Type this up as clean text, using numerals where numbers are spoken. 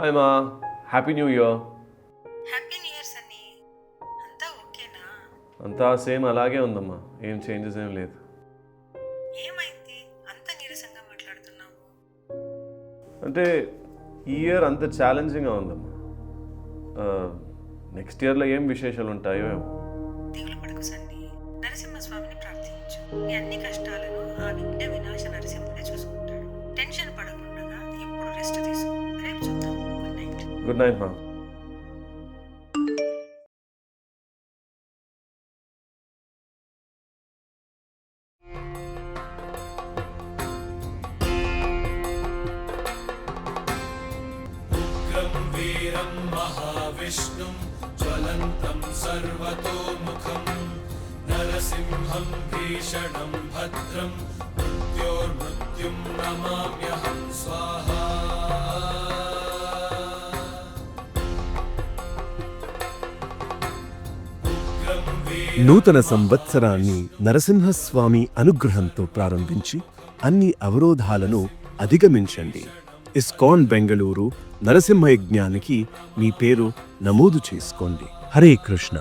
Hi మా, happy new year. Happy new year Sunny. అంతా ఓకేనా? అంతా సేమ్ అలాగే ఉందమ్మా, ఏం చేంజెస్ ఏం లేదు. ఏమైంది అంత నీరసంగా మాట్లాడుతున్నావు? అంటే ఈ ఇయర్ అంత ఛాలెంజింగ్గా ఉందమ్మా. నెక్స్ట్ ఇయర్లో ఏం విశేషాలు ఉంటాయో ఏమో. దిగులు పడకు సన్నీ, నరసింహస్వామిని ప్రార్థించు. నీ అన్ని కష్టాలను ఆ విఘ్న వినాశ నరసింహుడే చూసుకుంటాడు. టెన్షన్ పడకుండా ఇప్పుడు రెస్ట్ తీసుకో. రేపు చూద్దాం. Good night. గుడ్ నైట్ మా. वीरं महाविष्णुं ज्वलन्तं सर्वतोमुखं नरसिंहं भीषणं भद्रं मृत्योर्मृत्युं नमाम्यहं स्वाहा. నూతన సంవత్సరాన్ని నరసింహస్వామి అనుగ్రహంతో ప్రారంభించి అన్ని అవరోధాలను అధిగమించండి. ఇస్కాన్ బెంగళూరు నరసింహ యజ్ఞానికి మీ పేరు నమోదు చేసుకోండి. హరే కృష్ణ.